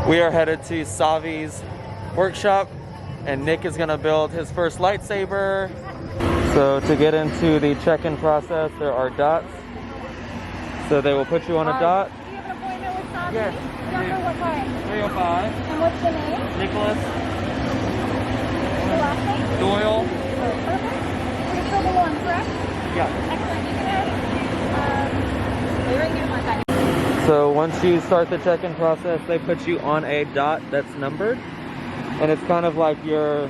We are headed to Savi's workshop, and Nick is gonna build his first lightsaber. So to get into the check-in process, there are dots. So they will put you on a dot. Do you have an appointment with Savi? Yes. Number what time? 305. And what's the name? Nicholas The last name? Doyle. Oh, perfect. We're still the one, correct? Yeah. Excellent. You can wait right here for a second. So once you start the check-in process, they put you on a dot that's numbered, and it's kind of like your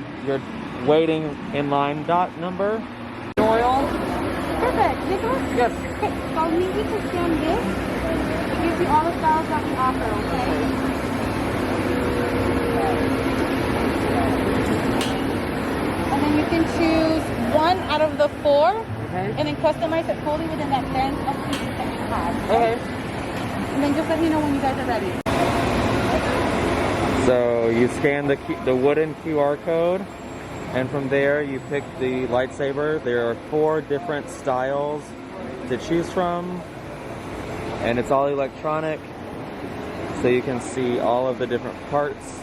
waiting in line dot number. Doyle. Perfect. Nicholas? Yes. Okay, so I'll need you to scan this. It gives you all the styles that we offer, okay? And then you can choose one out of the 4, and then customize it fully within that band of pieces that you have. Okay. And then just let me know when you guys are ready. So you scan the wooden QR code, and from there you pick the lightsaber. There are 4 different styles to choose from, and it's all electronic, so you can see all of the different parts.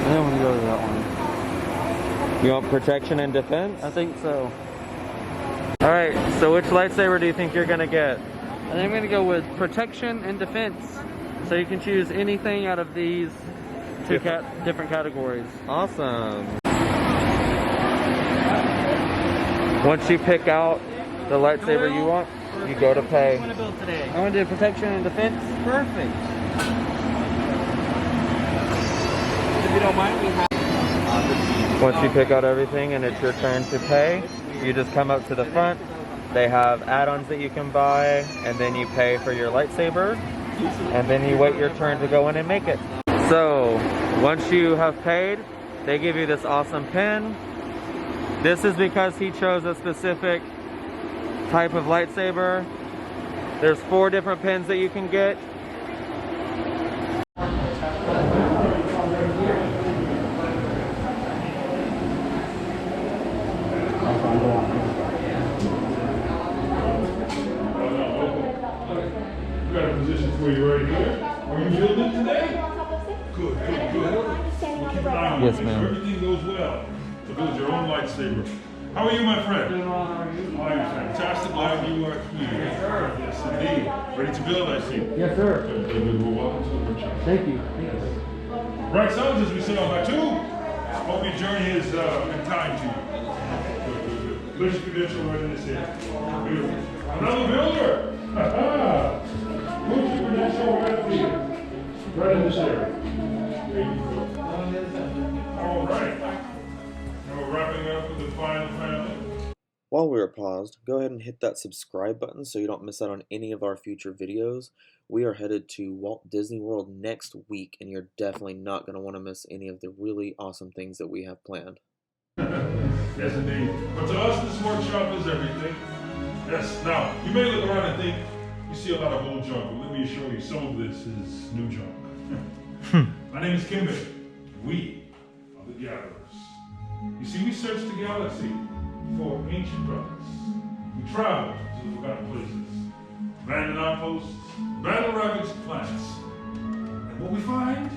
And then we go to that one. You want protection and defense? I think so. Alright, so which lightsaber do you think you're gonna get? I think I'm gonna go with protection and defense. So you can choose anything out of these 2 different categories. Awesome. Once you pick out the lightsaber you want, you go to pay. What do you want to build today? I want to do protection and defense. Perfect. If you don't mind, we have. Once you pick out everything and it's your turn to pay, you just come up to the front. They have add-ons that you can buy, and then you pay for your lightsaber, and then you wait your turn to go in and make it. So once you have paid, they give you this awesome pin. This is because he chose a specific type of lightsaber. There's 4 different pins that you can get. For you right here. Are you building today? Good, good, good. We'll keep an eye on Yes, it. ma'am. Everything goes well to build your own lightsaber. How are you, my friend? Doing well, how are you? I am fantastic. Glad you are here. Yes, sir. Yes, indeed. Ready to build, I see. Yes, sir. Good, good, good. Well, welcome to the workshop. Thank you. Thank you. Right sounds, as we say on my tube. Hope your journey is in time to you. Good, good, good. Let's credential right in this here. Beautiful. Another builder. Ha ha. Put your credential right in this area. There you go. All right. Now we're wrapping up with the final family. While we are paused, go ahead and hit that subscribe button so you don't miss out on any of our future videos. We are headed to Walt Disney World next week, and you're definitely not going to want to miss any of the really awesome things that we have planned. Yes, indeed. But to us, this workshop is everything. Yes. Now, you may look around and think you see a lot of old junk, but let me assure you, some of this is new junk. My name is Kyber. We are the Gatherers. You see, we search the galaxy for ancient relics. We travel to the forgotten places, abandoned outposts, battle-ravaged planets. And what we find,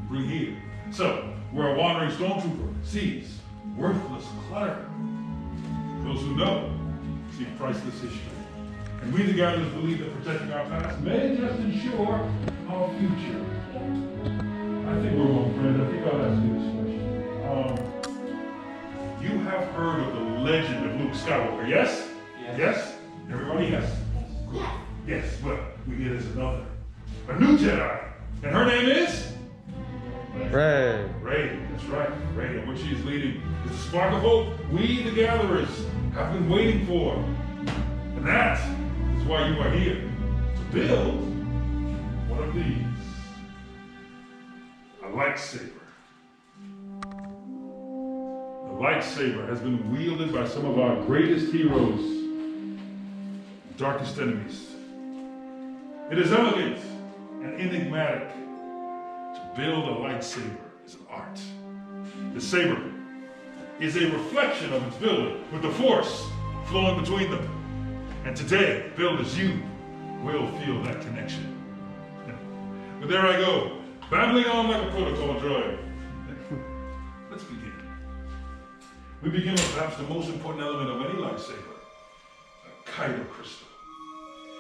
we bring here. So, where a wandering stormtrooper sees worthless clutter, those who know see priceless history. And we, the Gatherers, believe that protecting our past may just ensure our future. I think we're one friend. I think I'll ask you this question. You have heard of the legend of Luke Skywalker, yes? Yes? Everybody, yes? Yes, well, we hear there's another. A new Jedi. And her name is? Rey. Rey, that's right. Rey, and what she's leading is the spark of hope we, the Gatherers, have been waiting for. And that is why you are here, to build one of these. A lightsaber. The lightsaber has been wielded by some of our greatest heroes, darkest enemies. It is elegant and enigmatic. To build a lightsaber is an art. The saber is a reflection of its builder, with the force flowing between them. And today, builders, you will feel that connection. But there I go, babbling on like a protocol droid. Let's begin. We begin with perhaps the most important element of any lightsaber, a Kyber Crystal.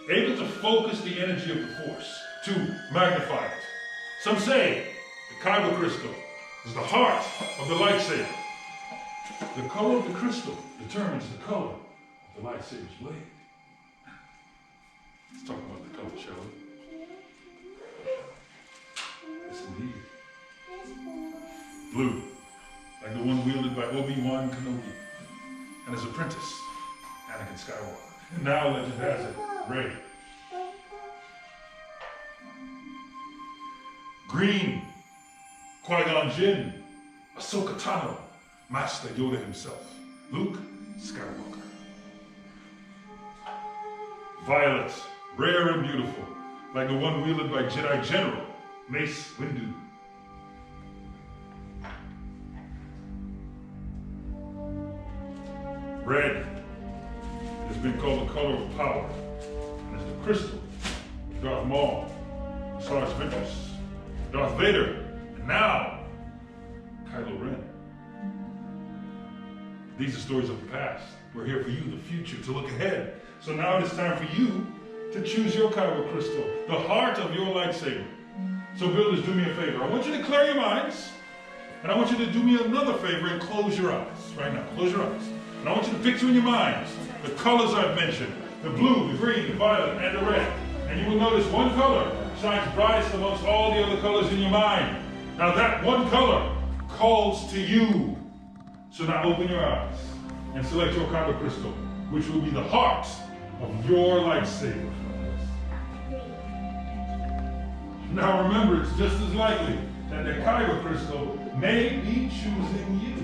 Able to focus the energy of the Force, to magnify it. Some say the Kyber Crystal is the heart of the lightsaber. The color of the crystal determines the color of the lightsaber's blade. Let's talk about the color, shall we? Yes, indeed. Blue, like the one wielded by Obi-Wan Kenobi and his apprentice, Anakin Skywalker. And now legend has it, red. Green, Qui-Gon Jinn, Ahsoka Tano, Master Yoda himself, Luke Skywalker. Violet, rare and beautiful, like the one wielded by Jedi General Mace Windu. Red has been called the color of power, and is the crystal of Darth Maul, Sarge Ventress, Darth Vader, and now Kylo Ren. These are stories of the past. We're here for you, the future, to look ahead. So now it is time for you to choose your Kyber Crystal, the heart of your lightsaber. So builders, do me a favor. I want you to clear your minds, and I want you to do me another favor and close your eyes. Right now, close your eyes. And I want you to picture in your minds the colors I've mentioned, the blue, the green, the violet, and the red. And you will notice one color shines brightest amongst all the other colors in your mind. Now that one color calls to you. So now open your eyes and select your Kyber Crystal, which will be the heart of your lightsaber. Now remember, it's just as likely that the Kyber Crystal may be choosing you.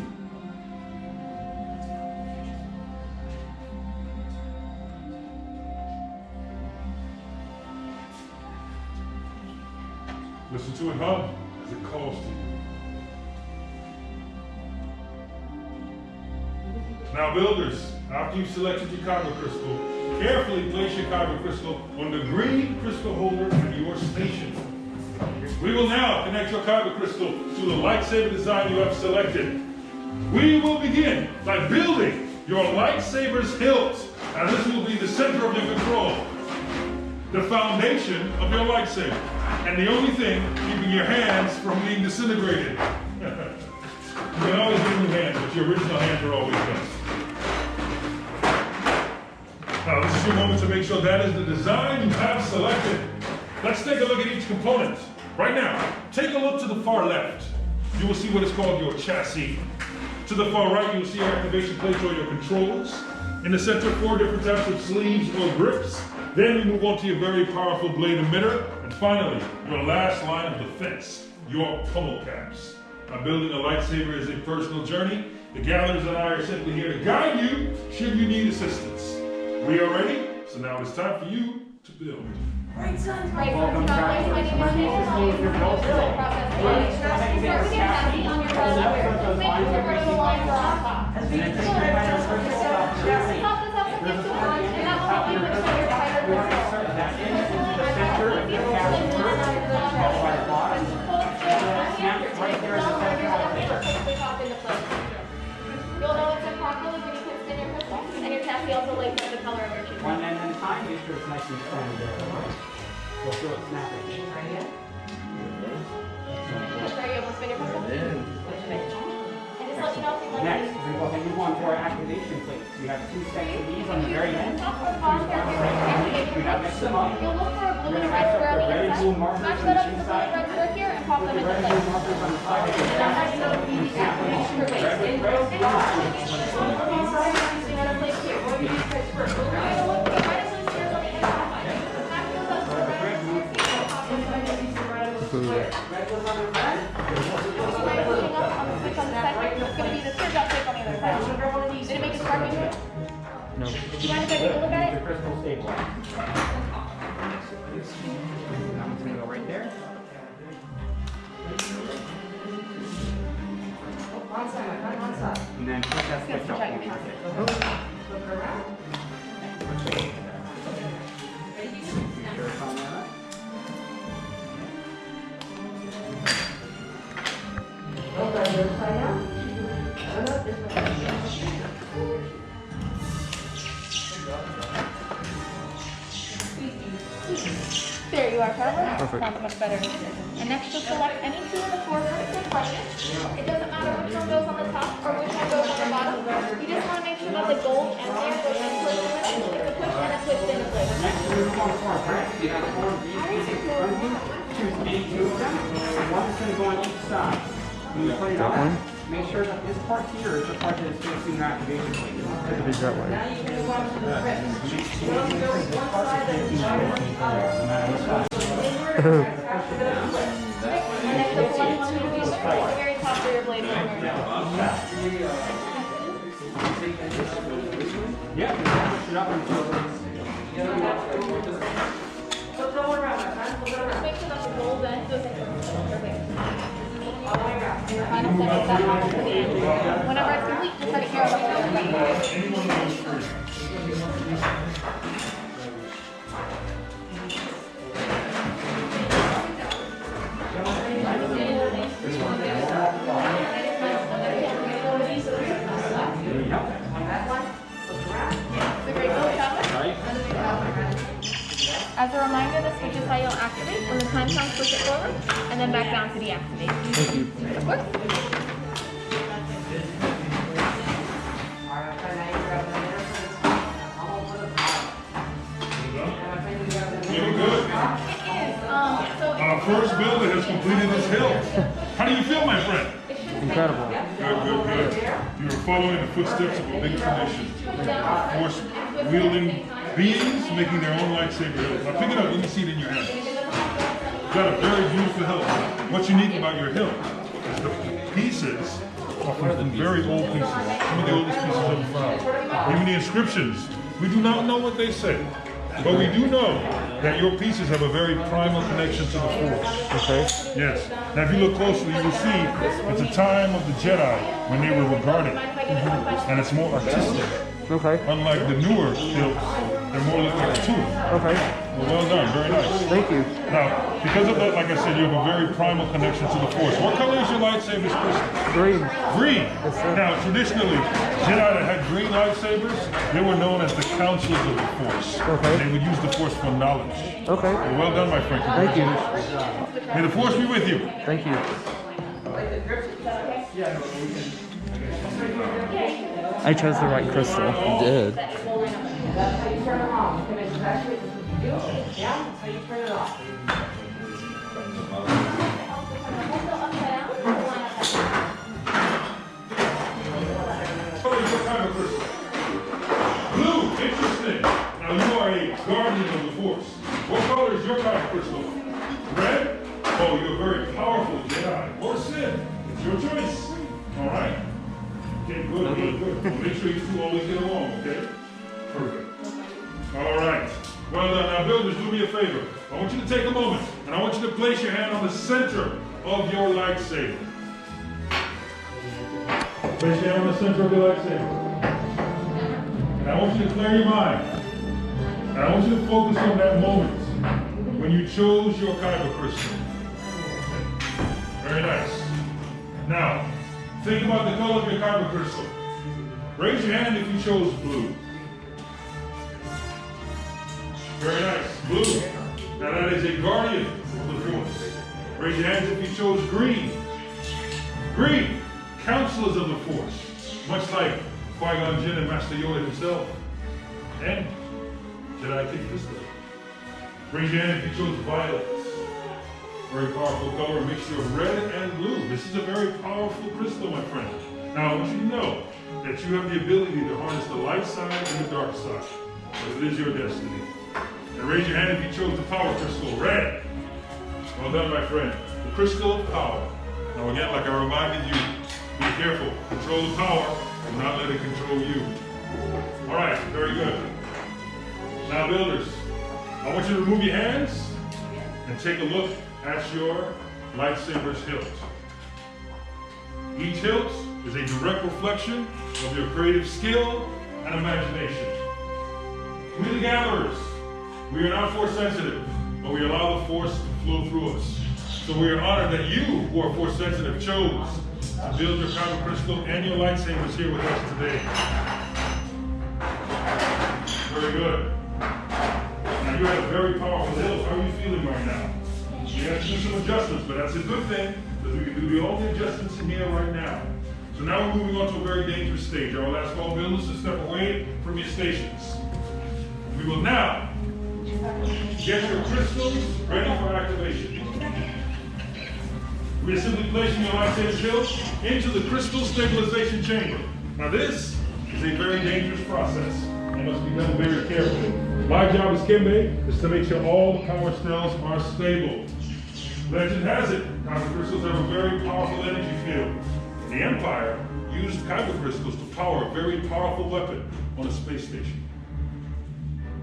Listen to it hum as it calls to you. Now builders, after you've selected your Kyber Crystal, carefully place your Kyber Crystal on the green crystal holder at your station. We will now connect your Kyber Crystal to the lightsaber design you have selected. We will begin by building your lightsaber's hilt. Now this will be the center of your control, the foundation of your lightsaber, and the only thing keeping your hands from being disintegrated. You can always use new hands, but your original hands are always best. Now this is your moment to make sure that is the design you have selected. Let's take a look at each component. Right now, take a look to the far left. You will see what is called your chassis. To the far right, you will see your activation plates or your controls. In the center, 4 different types of sleeves or grips. Then we move on to your very powerful blade emitter. And finally, your last line of defense, your pummel caps. Now, building a lightsaber is a personal journey. The gatherers and I are simply here to guide you should you need assistance. We are ready, so now it's time for you to build. Right, sons. Right, welcome back. My name is your build today. Start with your chassis on your build. Make sure we're the line on top. And then take your chassis. Pop this up and get to one. And that will help you make sure your Kyber Crystal. That into the center of your chassis first. That's by the bottom. Snap it right there at the center. You'll know it's improperly when you can spin your crystal. And your chassis also lights up the color of your choosing. One end at a time, make sure it's nice and strong there. Go through it, snap it. Right here. Are you able to spin your crystal? And just let me know if you'd like Next, to. we're going to go ahead and move on to our activation plates. We have 2 sets of these on the very end. Top or bottom here, We have mix them up. you'll look for a blue We're and going to red match square on the up the red and blue inside. markers Match on that up the to the blue inside. and red square here and pop Put them the into red and blue place. markers on the side. That's actually so easy to Snap them. your waist. Red with red, blue with blue. Using other place here. Or you use this first. We're going to look for red and blue squares on the inside. Match those up to the red and blue squares and pop them into place. Red goes on the red. By moving up on the switch on the second, it's going to be the third dot shape on the other side. Did it make a spark into it? No. Do you mind if I take a look at The it? crystal stabilizer. That one's going to go right there. And then push that switch up one more. There you are, Kyber. Perfect. Sounds much better. And next, just select any two in the forefront of your question. It doesn't matter which one goes on the top or which one goes on the bottom. You just want to make sure that the gold and there goes in place. It's a push and a twist into place. Next, we're going to form, right? You got four pieces in front of you. Choose any two of them. And one is going to go on each side. When you put it on, make sure that this part here is the part that is facing your activation plate. It is that way. Now you can move on to the wrist. You don't go one side of the other, no matter which side. And next, the select one will be the very top of your blade. Yeah, push it up until so go around, my friend. Go around. Make sure that the gold end goes into the perfect. All the way around. Your final step is that one for the end. Whenever it's complete, just let it go. Any one of those three. As a reminder, this switch is how you'll activate. When the time comes, push it forward, and then back down to deactivate. Thank you. Of course. Feeling good? Our first builder has completed his hill. How do you feel, my friend? Incredible. Good. You're following the footsteps of a big tradition. Force wielding beings making their own lightsaber hills. Now pick it up, let me see it in your hand. You've got a very beautiful hilt. What's unique about your hilt is the pieces are from very old pieces. Some of the oldest pieces ever found. Even the inscriptions, we do not know what they say. But we do know that your pieces have a very primal connection to the Force. Okay. Yes. Now if you look closely, you will see it's a time of the Jedi when they were regarded. And it's more artistic. Okay. Unlike the newer hilts, they're more like a tool. Okay. Well done, very nice. Thank you. Now, because of that, like I said, you have a very primal connection to the Force. What color is your lightsaber's crystal? Green. Green. Yes, sir. Now, traditionally, Jedi that had green lightsabers, they were known as the councils of the Force. Okay. They would use the Force for knowledge. Okay. Well done, my friend. Thank you. May the Force be with you. Thank you. I chose the right crystal. You did. That's how you turn it on. Okay, it's actually what you do. Yeah, that's how you turn it off. What is your Kyber crystal? Blue. Interesting. Now you are a guardian of the Force. What color is your Kyber crystal? Red? Oh, you're a very powerful Jedi. Or Sith. It's your choice. All right. Okay, good. Well, make sure you two always get along, okay? Perfect. All right. Well done. Now, builders, do me a favor. I want you to take a moment, and I want you to place your hand on the center of your lightsaber. Place your hand on the center of your lightsaber. And I want you to clear your mind. And I want you to focus on that moment when you chose your Kyber crystal. Very nice. Now, think about the color of your Kyber crystal. Raise your hand if you chose blue. Very nice. Blue. Now that is a guardian of the Force. Raise your hands if you chose green. Green. Counselors of the Force. Much like Qui-Gon Jinn and Master Yoda himself. And Jedi Kid Fisto. Raise your hand if you chose violet. Very powerful color, a mixture of red and blue. This is a very powerful crystal, my friend. Now I want you to know that you have the ability to harness the light side and the dark side. But it is your destiny. And raise your hand if you chose the power crystal, red. Well done, my friend. The crystal of power. Now again, like I reminded you, be careful. Control the power and not let it control you. All right, very good. Now builders, I want you to remove your hands and take a look at your lightsaber's hilt. Each hilt is a direct reflection of your creative skill and imagination. We the gatherers, we are not Force sensitive, but we allow the Force to flow through us. So we are honored that you, who are Force sensitive, chose to build your Kyber crystal and your lightsabers here with us today. Very good. Now you have a very powerful hilt. How are you feeling, my right now. We have to do some adjustments, but that's a good thing, because we can do all the adjustments in here right now. So now we're moving on to a very dangerous stage. I will ask all builders to step away from your stations. We will now get your crystals ready for activation. We are simply placing your lightsaber shields into the crystal stabilization chamber. Now this is a very dangerous process and must be done very carefully. My job as Kimbe is to make sure all the power cells are stable. Legend has it, Kyber crystals have a very powerful energy field. The Empire used Kyber crystals to power a very powerful weapon on a space station.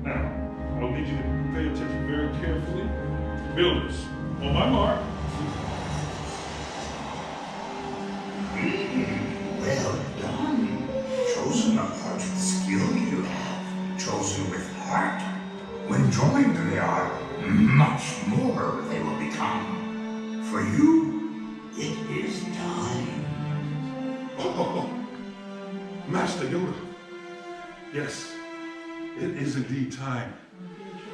Now, I'll need you to pay attention very carefully. Builders, on my mark. Well done. Chosen according to the skill you have. Chosen with heart. When joined, they are much more they will become. For you, it is time. Oh, Master Yoda. Yes, it is indeed time.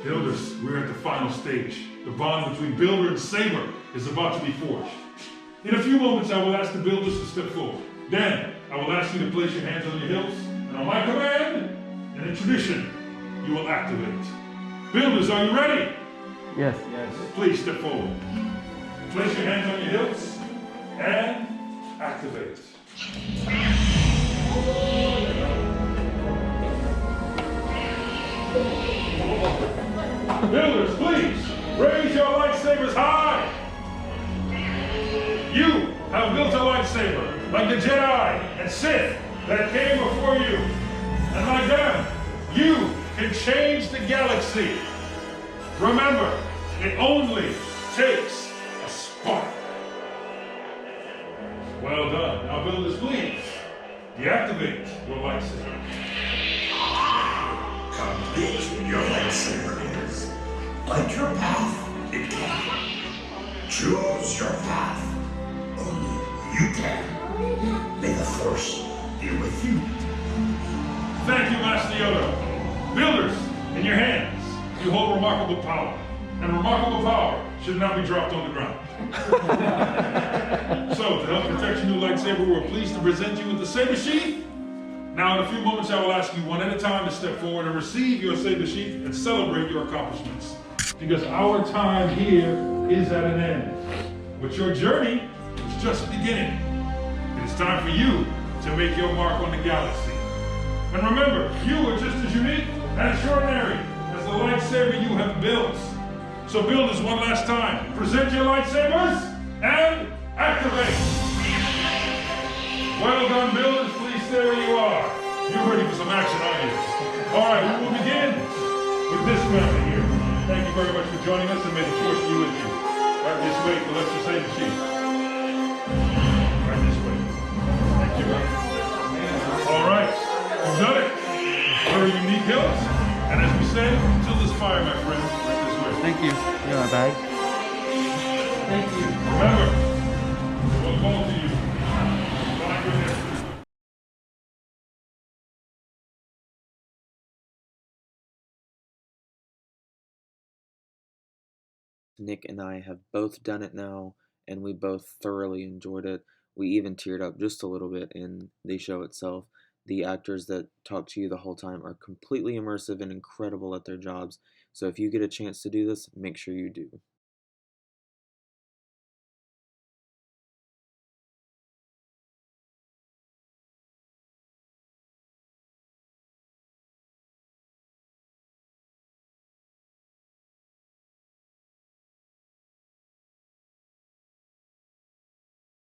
Builders, we're at the final stage. The bond between Builder and Saber is about to be forged. In a few moments, I will ask the builders to step forward. Then, I will ask you to place your hands on your hips, and on my command, and in tradition, you will activate. Builders, are you ready? Yes. Please step forward. Place your hands on your hips, and activate. Builders, please, raise your lightsabers high. You have built a lightsaber like the Jedi and Sith that came before you. And like them, you can change the galaxy. Remember, it only takes a spark. Well done. Now, builders, please, deactivate your lightsaber. Complete your lightsaber is. Light your path, it can. Choose your path. Only you can. May the Force be with you. Thank you, Master Yoda. Builders, in your hands, you hold remarkable power. And remarkable power should not be dropped on the ground. So, to help protect your new lightsaber, we're pleased to present you with the saber sheath. Now, in a few moments, I will ask you one at a time to step forward and receive your saber sheath and celebrate your accomplishments. Because our time here is at an end. But your journey is just beginning. It is time for you to make your mark on the galaxy. And remember, you are just as unique and extraordinary as the lightsaber you have built. So builders, one last time, present your lightsabers and activate. Well done, builders. Please stay where you are. You're ready for some action, aren't you? All right, we will begin with this family here. Thank you very much for joining us, and may the Force be with you. Right this way, collect your saber sheath. Right this way. Thank you. All right, we've done it. Very unique hills. And as we say, until this fire, my friend, right this way. Thank you. You're my bag. Thank you. Remember, we'll call to you. Find your destiny. Nick and I have both done it now, and we both thoroughly enjoyed it. We even teared up just a little bit in the show itself. The actors that talk to you the whole time are completely immersive and incredible at their jobs. So if you get a chance to do this, make sure you do.